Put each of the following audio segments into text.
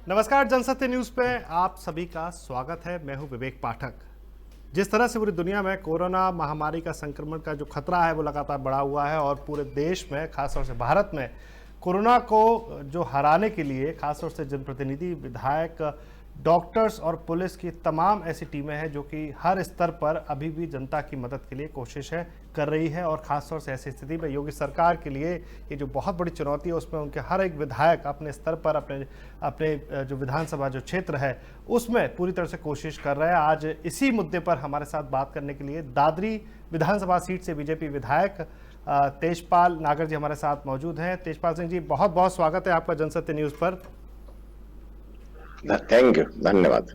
नमस्कार, जनसत्य न्यूज पे आप सभी का स्वागत है। मैं हूं विवेक पाठक। जिस तरह से पूरी दुनिया में कोरोना महामारी का संक्रमण का जो खतरा है वो लगातार बढ़ा हुआ है और पूरे देश में खासतौर से भारत में कोरोना को जो हराने के लिए खासतौर से जनप्रतिनिधि, विधायक, डॉक्टर्स और पुलिस की तमाम ऐसी टीमें हैं जो कि हर स्तर पर अभी भी जनता की मदद के लिए कोशिशें कर रही है। और ख़ासतौर से ऐसी स्थिति में योगी सरकार के लिए ये जो बहुत बड़ी चुनौती है उसमें उनके हर एक विधायक अपने स्तर पर अपने जो विधानसभा जो क्षेत्र है उसमें पूरी तरह से कोशिश कर रहे हैं। आज इसी मुद्दे पर हमारे साथ बात करने के लिए दादरी विधानसभा सीट से बीजेपी विधायक तेजपाल नागर जी हमारे साथ मौजूद हैं। तेजपाल सिंह जी, बहुत बहुत स्वागत है आपका जनसत्य न्यूज़ पर। थैंक यू, धन्यवाद।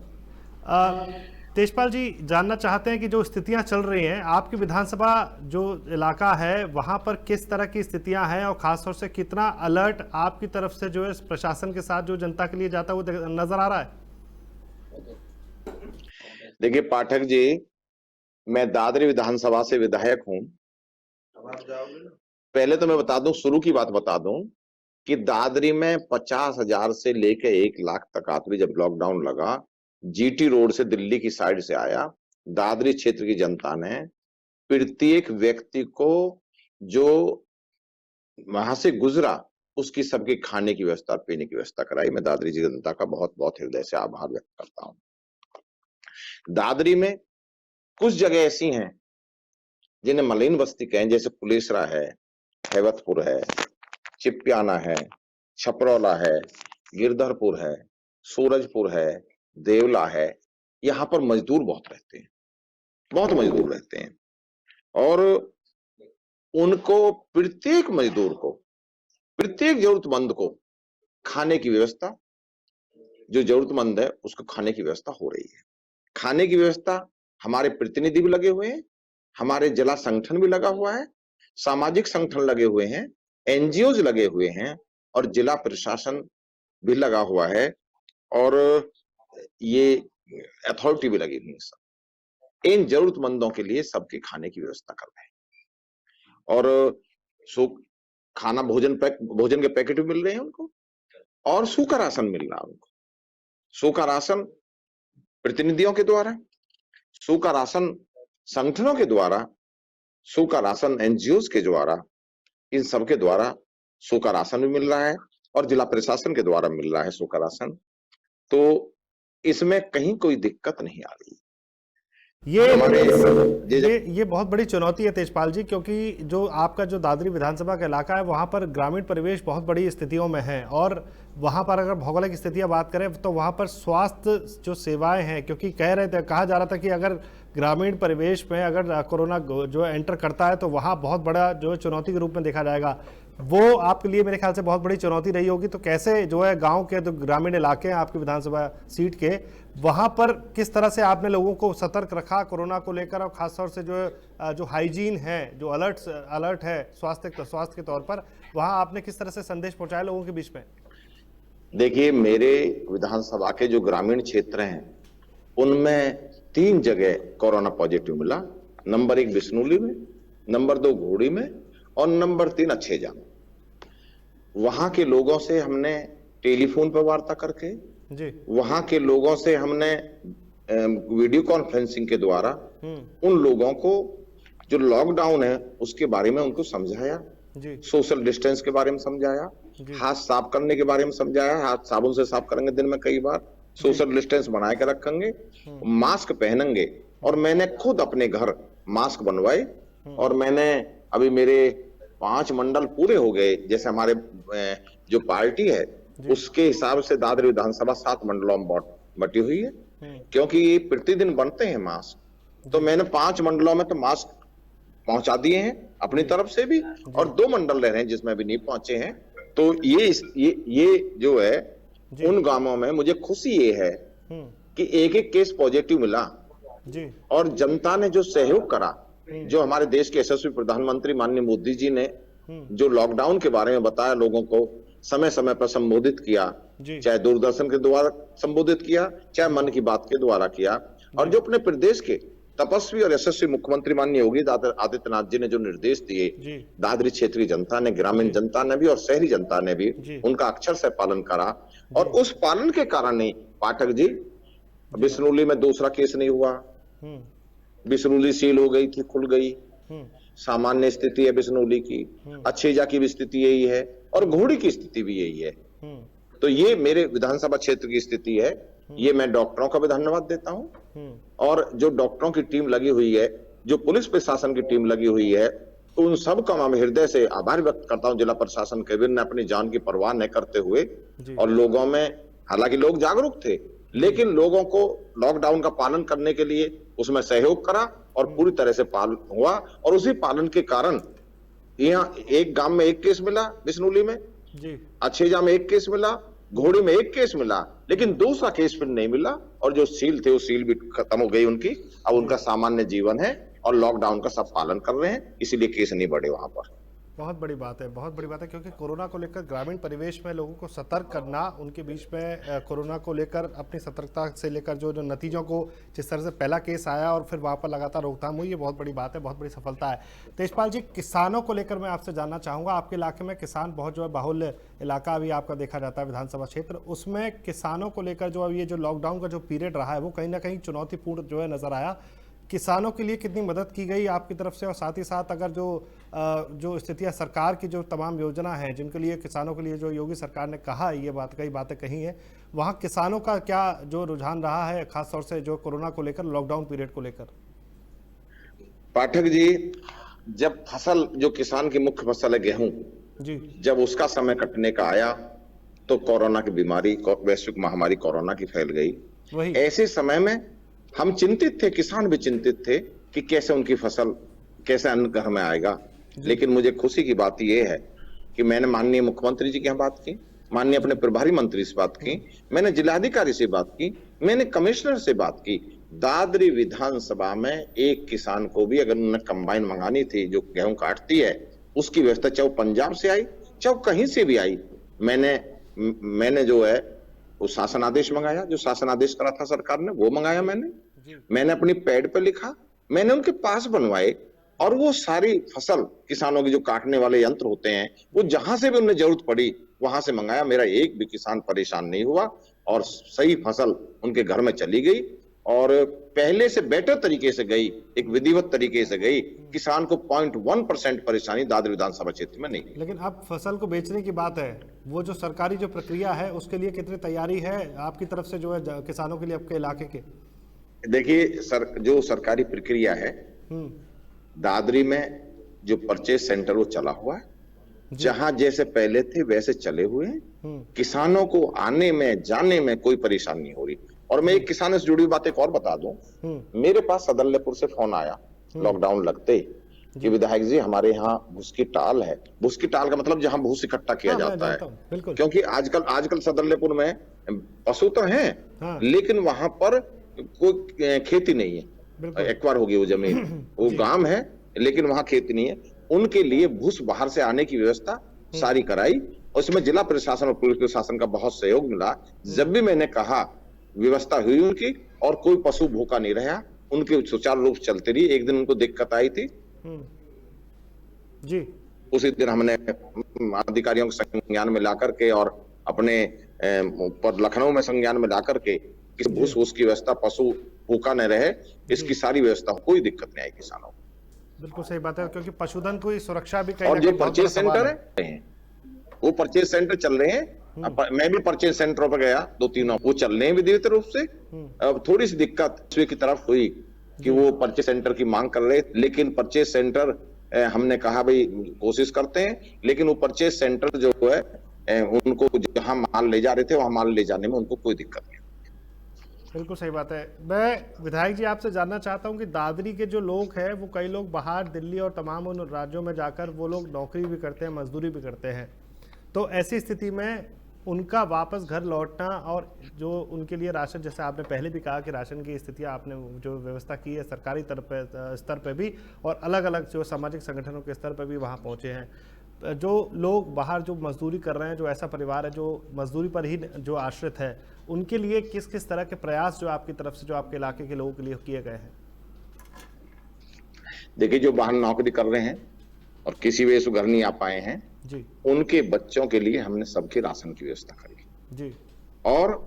तेजपाल जी, जानना चाहते हैं कि जो स्थितियां चल रही हैं आपकी विधानसभा जो इलाका है वहां पर किस तरह की स्थितियां हैं और खासतौर से कितना अलर्ट आपकी तरफ से जो है प्रशासन के साथ जो जनता के लिए जाता है वो नजर आ रहा है? देखिए पाठक जी, मैं दादरी विधानसभा से विधायक हूं। पहले तो मैं बता दूं, शुरू की बात बता दूं कि दादरी में 50,000 से लेकर 1 लाख तक आदमी जब लॉकडाउन लगा, जीटी रोड से दिल्ली की साइड से आया, दादरी क्षेत्र की जनता ने प्रत्येक व्यक्ति को जो वहां से गुजरा उसकी सबके खाने की व्यवस्था, पीने की व्यवस्था कराई। मैं दादरी की जनता का बहुत बहुत हृदय से आभार व्यक्त करता हूं। दादरी में कुछ जगह ऐसी हैं जिन्हें मलिन बस्ती कहें, जैसे पुलेसरा है, हैवतपुर है, चिपियाना है, छपरौला है, गिरधरपुर है, सूरजपुर है, देवला है। यहाँ पर मजदूर बहुत रहते हैं, बहुत मजदूर रहते हैं और उनको प्रत्येक मजदूर को, प्रत्येक जरूरतमंद को खाने की व्यवस्था, जो जरूरतमंद है उसको खाने की व्यवस्था हो रही है। खाने की व्यवस्था हमारे प्रतिनिधि भी लगे हुए हैं, हमारे जिला संगठन भी लगा हुआ है, सामाजिक संगठन लगे हुए हैं, एनजीओज लगे हुए हैं और जिला प्रशासन भी लगा हुआ है और ये अथॉरिटी भी लगी हुई है। सब इन जरूरतमंदों के लिए सबके खाने की व्यवस्था कर रहे हैं और खाना भोजन के पैकेट भी मिल रहे हैं उनको और सूखा राशन मिल रहा है उनको। सूखा राशन प्रतिनिधियों के द्वारा, सूखा राशन संगठनों के द्वारा, सूखा राशन एनजीओज के द्वारा, इन सबके द्वारा सूखा राशन भी मिल रहा है और जिला प्रशासन के द्वारा मिल रहा है सूखा राशन। तो इसमें कहीं कोई दिक्कत नहीं आ रही। ये बहुत बड़ी चुनौती है तेजपाल जी, क्योंकि जो आपका जो दादरी विधानसभा का इलाका है वहाँ पर ग्रामीण परिवेश बहुत बड़ी स्थितियों में है और वहाँ पर अगर भौगोलिक स्थितियाँ बात करें तो वहाँ पर स्वास्थ्य जो सेवाएं हैं, क्योंकि कहा जा रहा था कि अगर ग्रामीण परिवेश में अगर कोरोना जो एंटर करता है तो वहाँ बहुत बड़ा जो चुनौती के रूप में देखा जाएगा। वो आपके लिए मेरे ख्याल से बहुत बड़ी चुनौती रही होगी। तो कैसे जो है गांव के जो ग्रामीण इलाके हैं आपकी विधानसभा सीट के, वहां पर किस तरह से आपने लोगों को सतर्क रखा कोरोना को लेकर और खासतौर से जो हाइजीन है, जो अलर्ट है स्वास्थ्य के तौर पर, वहां आपने किस तरह से संदेश पहुंचाया लोगों के बीच में? देखिए, मेरे विधानसभा के जो ग्रामीण क्षेत्र हैं उनमें 3 जगह कोरोना पॉजिटिव मिला। नंबर 1 बिश्नोली में, नंबर 2 घोड़ी में और नंबर 3 अच्छेजा में। वहां के लोगों से हमने टेलीफोन पर वार्ता करके जी, वहां के लोगों से हमने वीडियो कॉन्फ्रेंसिंग के द्वारा उन लोगों को जो लॉकडाउन है उसके बारे में उनको समझाया, सोशल डिस्टेंस के बारे में समझाया, हाथ साफ करने के बारे में समझाया, हाथ साबुन से साफ करेंगे दिन में कई बार, सोशल डिस्टेंस बना के रखेंगे, मास्क पहनेंगे। और मैंने खुद अपने घर मास्क बनवाए और मैंने अभी मेरे 5 मंडल पूरे हो गए। जैसे हमारे जो पार्टी है उसके हिसाब से दादरी विधानसभा 7 मंडलों में बटी हुई है, क्योंकि ये प्रतिदिन बनते हैं मास्क। तो मैंने 5 मंडलों में तो मास्क पहुंचा दिए हैं अपनी तरफ से भी और 2 मंडल रह रहे हैं जिसमें अभी नहीं पहुंचे हैं। तो ये जो है उन गांवों में मुझे खुशी ये है कि एक केस पॉजिटिव मिला जी, और जनता ने जो सहयोग करा, जो हमारे देश के यशस्वी प्रधानमंत्री माननीय मोदी जी ने जो लॉकडाउन के बारे में बताया, लोगों को समय समय पर संबोधित किया, चाहे दूरदर्शन के द्वारा संबोधित किया, चाहे मन की बात के द्वारा किया, और जो अपने प्रदेश के तपस्वी और यशस्वी मुख्यमंत्री माननीय योगी आदित्यनाथ जी ने जो निर्देश दिए, जी दादरी क्षेत्र की जनता ने, ग्रामीण जनता ने भी और शहरी जनता ने भी जी उनका अक्षर से पालन करा। और जी उस पालन के कारण ही पाठक जी, बिसनौली में दूसरा केस नहीं हुआ। हम्म बिसनौली सील हो गई थी, खुल गई। हम्म सामान्य स्थिति है बिसनौली की, अच्छेजा की भी स्थिति यही है और घोड़ी की स्थिति भी यही है। हम्म तो ये मेरे विधानसभा क्षेत्र की स्थिति है। ये मैं डॉक्टरों का भी धन्यवाद देता हूं हम्म और जो डॉक्टरों की टीम लगी हुई है, जो पुलिस प्रशासन की टीम लगी हुई है, तो उन सब का मैं हृदय से आभार व्यक्त करता हूं। जिला प्रशासन कैबिन ने अपनी जान की परवाह न करते हुए जी और लोगों में, हालांकि लोग जागरूक थे, लेकिन लोगों को लॉकडाउन का पालन करने के लिए उसमें सहयोग करा और पूरी तरह से पालन हुआ। और उसी पालन के कारण यहाँ एक गांव में एक केस मिला बिसनौली में, जी अच्छेजा में एक केस मिला, घोड़ी में एक केस मिला, लेकिन दूसरा केस फिर नहीं मिला। और जो सील थे वो सील भी खत्म हो गई उनकी। अब उनका सामान्य जीवन है और लॉकडाउन का सब पालन कर रहे हैं, इसीलिए केस नहीं बढ़े वहां पर। बहुत बड़ी बात है, बहुत बड़ी बात है, क्योंकि कोरोना को लेकर ग्रामीण परिवेश में लोगों को सतर्क करना, उनके बीच में कोरोना को लेकर अपनी सतर्कता से लेकर जो नतीजों को, जिस तरह से पहला केस आया और फिर वहाँ पर लगातार रोकथाम हुई, ये बहुत बड़ी बात है, बहुत बड़ी सफलता है। तेजपाल जी, किसानों को लेकर मैं आपसे जानना चाहूँगा, आपके इलाके में किसान बहुत जो है बाहुल्य इलाका अभी आपका देखा जाता है विधानसभा क्षेत्र, उसमें किसानों को लेकर जो ये जो लॉकडाउन का जो पीरियड रहा है वो कहीं ना कहीं चुनौतीपूर्ण जो है नज़र आया। किसानों के लिए कितनी मदद की गई आपकी तरफ से, और साथ ही साथ अगर जो स्थितियां, सरकार की जो तमाम योजना है जिनके लिए किसानों के लिए जो योगी सरकार ने कहा ये बात, कई बातें कही हैं, वहाँ किसानों का क्या जो रुझान रहा है खासतौर से जो कोरोना को लेकर, लॉकडाउन पीरियड को लेकर? पाठक जी, जब फसल, जो किसान की मुख्य फसल है गेहूं, जी जब उसका समय कटने का आया तो कोरोना की बीमारी, वैश्विक महामारी कोरोना की फैल गई। वही ऐसे समय में हम चिंतित थे, किसान भी चिंतित थे कि कैसे उनकी फसल, कैसे अन्न घर में आएगा। लेकिन मुझे खुशी की बात यह है कि मैंने माननीय मुख्यमंत्री जी की यहाँ बात की, माननीय अपने प्रभारी मंत्री से बात की, मैंने जिलाधिकारी से बात की, मैंने कमिश्नर से बात की। दादरी विधानसभा में एक किसान को भी अगर उन्होंने कंबाइन मंगानी थी जो गेहूं काटती है, उसकी व्यवस्था चाहे पंजाब से आई चाहे कहीं से भी आई, मैंने जो है वो शासन आदेश मंगाया, जो शासन आदेश करा था सरकार ने वो मंगाया मैंने अपनी पैड पे लिखा, मैंने उनके पास बनवाए। और वो सारी फसल किसानों की जो काटने वाले यंत्र होते हैं वो जहां से भी उन्हें जरूरत पड़ी वहां से मंगाया। मेरा एक भी किसान परेशान नहीं हुआ और सही फसल उनके घर में चली गई और पहले से बेटर तरीके से गई, एक विधिवत तरीके से गई। किसान को 0.1% परेशानी दादरी विधानसभा क्षेत्र में नहीं। लेकिन अब फसल को बेचने की बात है, वो जो सरकारी जो प्रक्रिया है उसके लिए कितनी तैयारी है आपकी तरफ से जो है किसानों के लिए आपके इलाके के? देखिए जो सरकारी प्रक्रिया है, दादरी में जो परचेज सेंटर वो चला हुआ है, जहां जैसे पहले थे वैसे चले हुए हैं। किसानों को आने में जाने में कोई परेशानी नहीं हो रही। और मैं एक किसान से जुड़ी हुई बात एक और बता दूं, मेरे पास सदरलेपुर से फोन आया लॉकडाउन लगते ही कि विधायक जी हमारे यहाँ भूस की टाल है। भूस की टाल का मतलब जहां भूस इकट्ठा किया जाता है, क्योंकि आजकल सदरलेपुर में पशु तो हैं, लेकिन वहां पर कोई खेती नहीं है, एक्वायर होगी वो जमीन, वो गांव है लेकिन वहां खेती नहीं है। उनके लिए भूस बाहर से आने की व्यवस्था सारी कराई, उसमें जिला प्रशासन और पुलिस प्रशासन का बहुत सहयोग मिला। जब भी मैंने कहा व्यवस्था हुई उनकी और कोई पशु भूखा नहीं रहा, उनके सुचारू रूप से चलते रही। एक दिन उनको दिक्कत आई थी जी, उसी दिन हमने अधिकारियों को संज्ञान में ला करके और अपने पर लखनऊ में संज्ञान में ला करके कि भूस की व्यवस्था, पशु भूखा न रहे, इसकी सारी व्यवस्था, कोई दिक्कत नहीं आई किसानों को। बिल्कुल सही बात है, क्योंकि पशुधन की सुरक्षा भी कहीं और जो परचेज सेंटर है वो परचेज सेंटर चल रहे हैं। मैं भी परचेज सेंटरों पर गया, 2-3 वो चल रहे हैं विधिवत रूप से। अब थोड़ी सी दिक्कत की तरफ हुई कि वो परचेज सेंटर की मांग कर रहे, लेकिन परचेज सेंटर हमने कहा भाई कोशिश करते हैं, लेकिन वो परचेज सेंटर जो है उनको जहां माल ले जा रहे थे वहां माल ले जाने में उनको कोई दिक्कत नहीं। बिल्कुल सही बात है। मैं विधायक जी आपसे जानना चाहता हूं कि दादरी के जो लोग हैं वो कई लोग बाहर दिल्ली और तमाम उन राज्यों में जाकर वो लोग नौकरी भी करते हैं, मजदूरी भी करते हैं, तो ऐसी स्थिति में उनका वापस घर लौटना और जो उनके लिए राशन, जैसे आपने पहले भी कहा कि राशन की स्थितियां आपने जो व्यवस्था की है सरकारी स्तर पे भी और अलग अलग जो सामाजिक संगठनों के स्तर पर भी वहाँ पहुँचे हैं, जो लोग बाहर जो मजदूरी कर रहे हैं, जो ऐसा परिवार है जो मजदूरी पर ही जो आश्रित है, उनके लिए किस किस तरह के प्रयास जो आपकी तरफ से, जो आपके इलाके के लोगों के लिए किए गए हैं? देखिए, जो बाहर नौकरी कर रहे हैं और किसी वजह से घर नहीं आ पाए हैं, जी। उनके बच्चों के लिए हमने सबके राशन की व्यवस्था करी। जी। और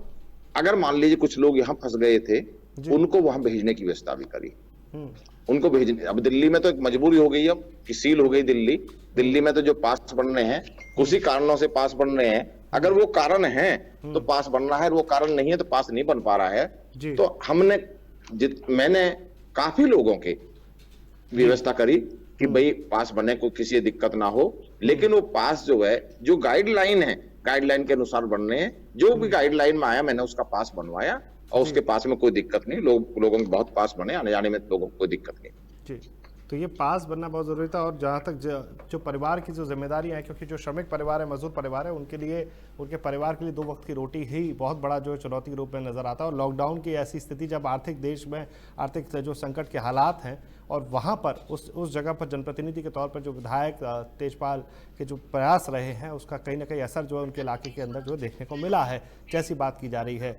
अगर मान लीजिए कुछ लोग यहाँ फंस गए थे, जी। उनको वहां भेजने की व्यवस्था भी करी। हम्म। उनको भेजने, अब दिल्ली में तो एक मजबूरी हो गई अब कि सील हो गई दिल्ली। हम्म। दिल्ली में तो जो पास बन रहे हैं, उसी कारणों से पास बन रहे हैं। अगर वो कारण है तो पास बन रहा है, वो कारण नहीं है तो पास नहीं बन पा रहा है। जी। तो मैंने काफी लोगों के जी। व्यवस्था करी कि भाई पास बने, को किसी दिक्कत ना हो। लेकिन वो पास जो है, जो गाइडलाइन है, गाइडलाइन के अनुसार बनने हैं। जो भी गाइडलाइन में आया मैंने उसका पास बनवाया, और जी। उसके पास में कोई दिक्कत नहीं। लोगों के बहुत पास बने, आने जाने में लोगों को कोई दिक्कत नहीं। जी। तो ये पास बनना बहुत ज़रूरी था। और जहाँ तक जो परिवार की जो जिम्मेदारियाँ हैं, क्योंकि जो श्रमिक परिवार है, मजदूर परिवार है, उनके लिए, उनके परिवार के लिए 2 वक्त की रोटी ही बहुत बड़ा जो है चुनौती के रूप में नज़र आता है। और लॉकडाउन की ऐसी स्थिति, जब आर्थिक देश में आर्थिक जो संकट के हालात हैं, और वहाँ पर उस जगह पर जनप्रतिनिधि के तौर पर जो विधायक तेजपाल के जो प्रयास रहे हैं, उसका कहीं ना कहीं असर जो है उनके इलाके के अंदर जो है देखने को मिला है, जैसी बात की जा रही है।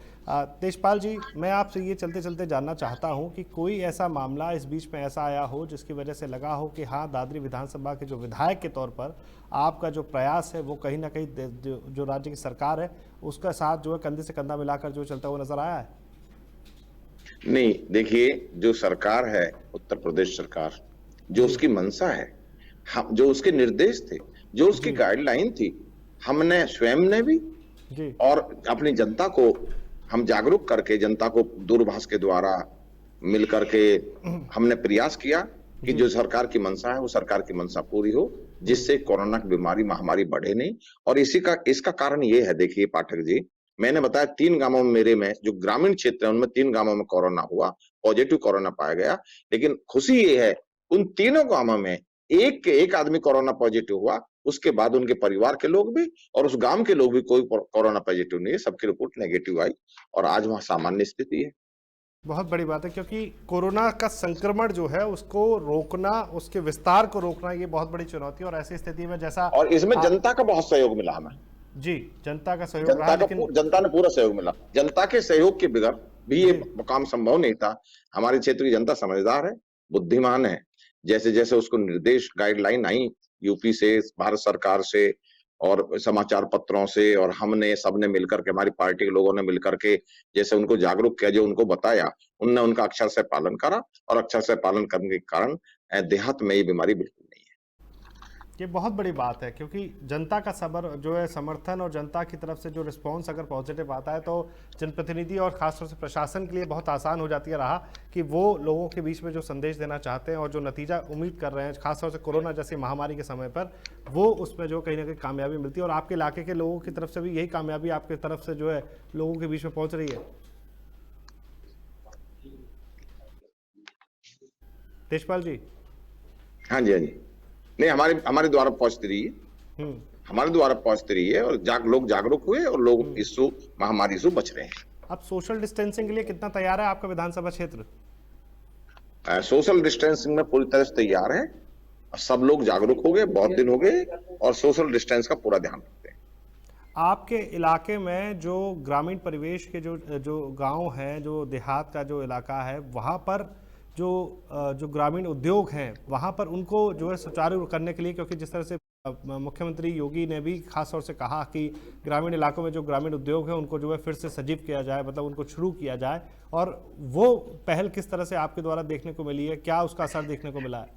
तेजपाल जी, मैं आपसे ये चलते चलते जानना चाहता हूँ कि कोई ऐसा मामला इस बीच में ऐसा आया हो जिसकी वजह से लगा हो कि हाँ, दादरी विधानसभा के जो विधायक के तौर पर आपका जो प्रयास है वो कहीं ना कहीं जो राज्य की सरकार है उसका साथ जो है कंधे से कंधा मिलाकर जो चलता हुआ नजर आया है? नहीं, देखिए, जो सरकार है, उत्तर प्रदेश सरकार, जो उसकी मंशा है, हम जो उसके निर्देश थे, जो उसकी जी। गाइडलाइन थी, हमने स्वयं ने भी जी। और अपनी जनता को हम जागरूक करके, जनता को दूरभाष के द्वारा मिल करके हमने प्रयास किया कि जो सरकार की मंशा है वो सरकार की मंशा पूरी हो, जिससे कोरोना की बीमारी महामारी बढ़े नहीं। और इसका कारण ये है, देखिए पाठक जी, मैंने बताया 3 गांवों में, मेरे में जो ग्रामीण क्षेत्र है उनमें 3 गांवों में कोरोना हुआ, पॉजिटिव कोरोना पाया गया। लेकिन खुशी ये है, उन तीनों गांवों में एक आदमी कोरोना पॉजिटिव हुआ, उसके बाद उनके परिवार के लोग भी और उस गांव के लोग भी कोई कोरोना पॉजिटिव नहीं है, सबकी रिपोर्ट नेगेटिव आई और आज वहां सामान्य स्थिति है। बहुत बड़ी बात है, क्योंकि कोरोना का संक्रमण जो है उसको रोकना, उसके विस्तार को रोकना, ये बहुत बड़ी चुनौती है। और ऐसी स्थिति में जैसा और इसमें जनता का बहुत सहयोग मिला हमें। जी, जनता का सहयोग रहा, लेकिन जनता ने पूरा सहयोग मिला। जनता के सहयोग के बगैर भी ये काम संभव नहीं था। हमारे क्षेत्र की जनता समझदार है, बुद्धिमान है। जैसे जैसे उसको निर्देश, गाइडलाइन आई यूपी से, भारत सरकार से और समाचार पत्रों से, और हमने सबने मिलकर के, हमारी पार्टी के लोगों ने मिलकर के जैसे उनको जागरूक किया, जो उनको बताया, उनने उनका अक्षर से पालन करा। और अक्षर से पालन करने के कारण देहात में ये बीमारी बिल्कुल नहीं है। ये बहुत बड़ी बात है, क्योंकि जनता का सबर जो है, समर्थन और जनता की तरफ से जो रिस्पांस अगर पॉजिटिव आता है तो जनप्रतिनिधि और खासतौर से प्रशासन के लिए बहुत आसान हो जाती है रहा कि वो लोगों के बीच में जो संदेश देना चाहते हैं और जो नतीजा उम्मीद कर रहे हैं, खासतौर से कोरोना जैसी महामारी के समय पर, वो उसमें जो कहीं ना कहीं कामयाबी मिलती है। और आपके इलाके के लोगों की तरफ से भी यही कामयाबी आपकी तरफ से जो है लोगों के बीच में पहुंच रही है। तेजपाल जी। हाँ जी, हाँ जी। नहीं, हमारे हमारे द्वारा पहुंचती रही है, हमारे द्वारा पहुंचती रही है, और लोग जागरूक हुए और लोग इस महामारी से बच रहे हैं। अब सोशल डिस्टेंसिंग के लिए कितना तैयार है आपका विधानसभा क्षेत्र? सोशल डिस्टेंसिंग में पूरी तरह से तैयार है। सब लोग जागरूक हो गए, बहुत दिन हो गए, और सोशल डिस्टेंस का पूरा ध्यान रखते हैं। आपके इलाके में जो ग्रामीण परिवेश के जो गांव हैं, जो देहात का जो इलाका है, वहाँ पर जो ग्रामीण उद्योग हैं, वहाँ पर उनको जो है सुचारू करने के लिए, क्योंकि जिस तरह से मुख्यमंत्री योगी ने भी खास तौर से कहा कि ग्रामीण इलाकों में जो ग्रामीण उद्योग हैं उनको जो है फिर से सजीव किया जाए, मतलब उनको शुरू किया जाए, और वो पहल किस तरह से आपके द्वारा देखने को मिली है, क्या उसका असर देखने को मिला है?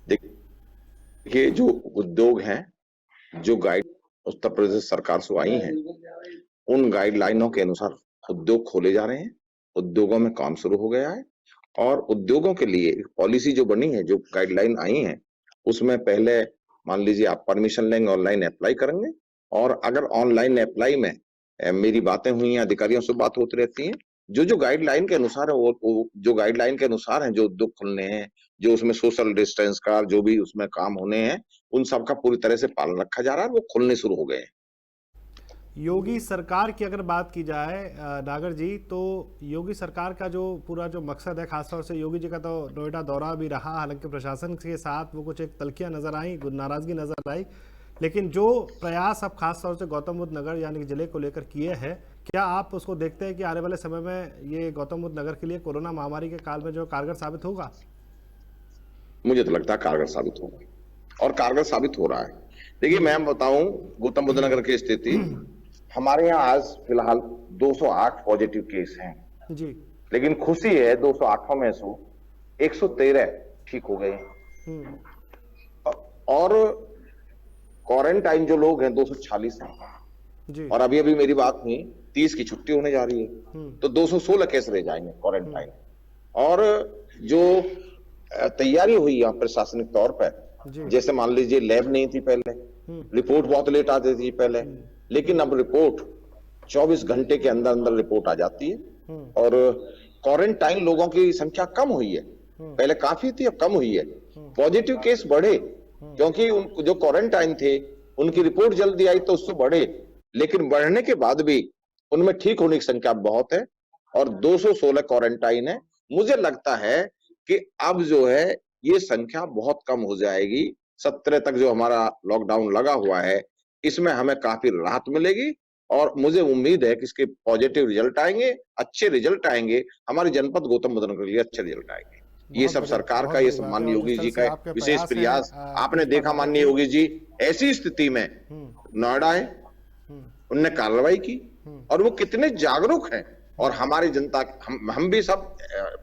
देखिए, जो उद्योग हैं, जो गाइड उत्तर प्रदेश सरकार से आई हैं, उन गाइडलाइनों के अनुसार उद्योग खोले जा रहे हैं, उद्योगों में काम शुरू हो गया है। और उद्योगों के लिए पॉलिसी जो बनी है, जो गाइडलाइन आई है, उसमें पहले मान लीजिए आप परमिशन लेंगे, ऑनलाइन अप्लाई करेंगे, और अगर ऑनलाइन अप्लाई में मेरी बातें हुई हैं, अधिकारियों से बात होती रहती है, जो गाइडलाइन के अनुसार है, वो जो गाइडलाइन के अनुसार है, जो उद्योग खुलने हैं, जो उसमें सोशल डिस्टेंस का जो भी उसमें काम होने हैं, उन सब का पूरी तरह से पालन रखा जा रहा है, वो खुलने शुरू हो गए हैं। योगी सरकार की अगर बात की जाए नागर जी, तो योगी सरकार का जो पूरा जो मकसद है, खासतौर से योगी जी का तो नोएडा दौरा भी रहा, हालांकि प्रशासन के साथ वो कुछ एक तल्खियां नजर आई, नाराजगी नजर आई, लेकिन जो प्रयास अब खासतौर से गौतम बुद्ध नगर यानी कि जिले को लेकर किए हैं, क्या आप उसको देखते हैं कि आने वाले समय में ये गौतम बुद्ध नगर के लिए कोरोना महामारी के काल में जो कारगर साबित होगा? मुझे तो लगता है कारगर साबित होगा और कारगर साबित हो रहा है। देखिए मैं बताऊं गौतम बुद्ध नगर की स्थिति, हमारे यहाँ आज फिलहाल 208 पॉजिटिव केस हैं, जी। लेकिन खुशी है 208 में से 113 ठीक हो गए और क्वारंटाइन जो लोग हैं 246 हैं जी। और अभी अभी मेरी बात हुई 30 की छुट्टी होने जा रही है, तो 216 केस रह जाएंगे क्वारंटाइन। और जो तैयारी हुई यहाँ प्रशासनिक तौर पर, जैसे मान लीजिए लैब नहीं थी पहले, रिपोर्ट बहुत लेट आती थी पहले, लेकिन अब रिपोर्ट 24 घंटे के अंदर अंदर रिपोर्ट आ जाती है और क्वारंटाइन लोगों की संख्या कम हुई है, पहले काफी थी अब कम हुई है। पॉजिटिव केस बढ़े क्योंकि जो क्वारंटाइन थे उनकी रिपोर्ट जल्दी आई तो उससे बढ़े, लेकिन बढ़ने के बाद भी उनमें ठीक होने की संख्या बहुत है और 216 क्वारंटाइन है। मुझे लगता है कि अब जो है ये संख्या बहुत कम हो जाएगी। 17 तक जो हमारा लॉकडाउन लगा हुआ है इसमें हमें काफी राहत मिलेगी और मुझे उम्मीद है कि इसके पॉजिटिव रिजल्ट आएंगे, अच्छे रिजल्ट आएंगे, हमारी जनपद गौतम बुद्ध नगर के लिए अच्छे रिजल्ट आएंगे। ये सब सरकार का, ये सब माननीय योगी जी का विशेष प्रयास। आपने देखा माननीय योगी जी ऐसी स्थिति में नोएडा है, उनने कार्रवाई की और वो कितने जागरूक हैं और हमारी जनता, हम भी सब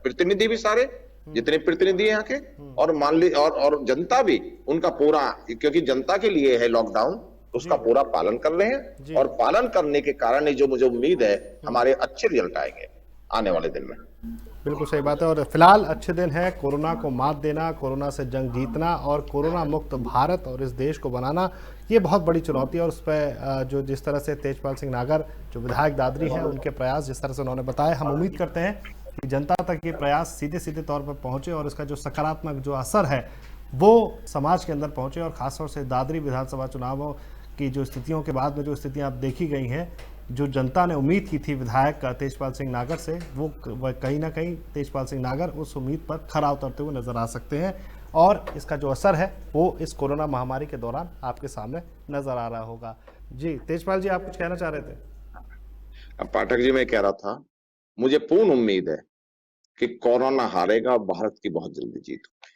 प्रतिनिधि भी सारे जितने प्रतिनिधि हैं यहाँ के और मान ली और जनता भी उनका पूरा, क्योंकि जनता के लिए है लॉकडाउन, उसका पूरा पालन कर रहे हैं और पालन करने के कारण जो मुझे उम्मीद है हमारे अच्छे रिजल्ट आएंगे आने वाले दिन में। बिल्कुल सही बात है और फिलहाल अच्छे दिन है, कोरोना को मात देना, कोरोना से जंग जीतना और कोरोना मुक्त भारत और इस देश को बनाना, ये बहुत बड़ी चुनौती है। और उस पर जो जिस तरह से तेजपाल सिंह नागर जो विधायक दादरी हैं उनके प्रयास जिस तरह से उन्होंने बताया, हम उम्मीद करते हैं कि जनता तक ये प्रयास सीधे सीधे तौर पर पहुँचे और इसका जो सकारात्मक जो असर है वो समाज के अंदर पहुँचे। और ख़ासतौर से दादरी विधानसभा चुनावों की जो स्थितियों के बाद में जो स्थितियाँ अब देखी गई हैं, जो जनता ने उम्मीद की थी विधायक तेजपाल सिंह नागर से, वो कहीं ना कहीं तेजपाल सिंह नागर उस उम्मीद पर खरा उतरते हुए नजर आ सकते हैं और इसका जो असर है वो इस कोरोना महामारी के दौरान आपके सामने नजर आ रहा होगा। जी तेजपाल जी, आप कुछ कहना चाह रहे थे? अब पाठक जी मैं कह रहा था, मुझे पूर्ण उम्मीद है कि कोरोना हारेगा, भारत की बहुत जल्दी जीत होगी,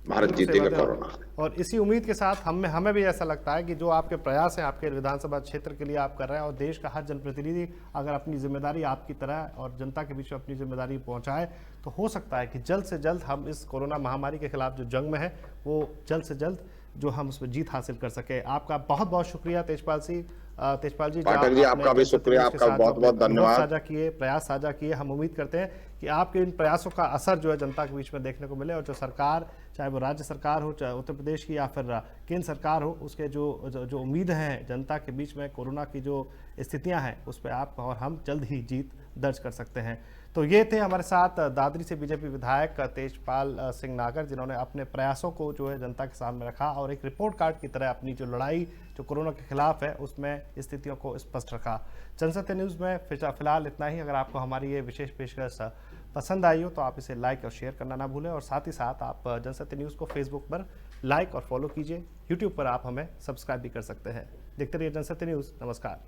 भारत जीतेगा कोरोना। और इसी उम्मीद के साथ हमें भी ऐसा लगता है कि जो आपके प्रयास हैं आपके विधानसभा क्षेत्र के लिए आप कर रहे हैं और देश का हर जनप्रतिनिधि अगर अपनी जिम्मेदारी आपकी तरह और जनता के बीच में अपनी जिम्मेदारी पहुंचाए तो हो सकता है कि जल्द से जल्द हम इस कोरोना महामारी के खिलाफ जो जंग में है वो जल्द से जल्द जो हम उसमें जीत हासिल कर सके। आपका बहुत बहुत शुक्रिया तेजपाल जी। पाठक जी आपका भी शुक्रिया, आपका बहुत बहुत धन्यवाद। साझा किए, प्रयास साझा किए। हम उम्मीद करते हैं कि आपके इन प्रयासों का असर जो है जनता के बीच में देखने को मिले और जो सरकार, चाहे वो राज्य सरकार हो, चाहे उत्तर प्रदेश की या फिर केंद्र सरकार हो, उसके जो उम्मीद हैं जनता के बीच में कोरोना की जो स्थितियां हैं उस पर आप और हम जल्द ही जीत दर्ज कर सकते हैं। तो ये थे हमारे साथ दादरी से बीजेपी विधायक तेजपाल सिंह नागर, जिन्होंने अपने प्रयासों को जो है जनता के सामने रखा और एक रिपोर्ट कार्ड की तरह अपनी जो लड़ाई जो कोरोना के खिलाफ है उसमें स्थितियों को स्पष्ट रखा। जनसत्य न्यूज़ में फिलहाल इतना ही। अगर आपको हमारी ये विशेष पेशकश पसंद आई हो तो आप इसे लाइक और शेयर करना ना भूलें और साथ ही साथ आप जनसत्य न्यूज़ को फेसबुक पर लाइक और फॉलो कीजिए। यूट्यूब पर आप हमें सब्सक्राइब भी कर सकते हैं। देखते रहिए जनसत्य न्यूज़। नमस्कार।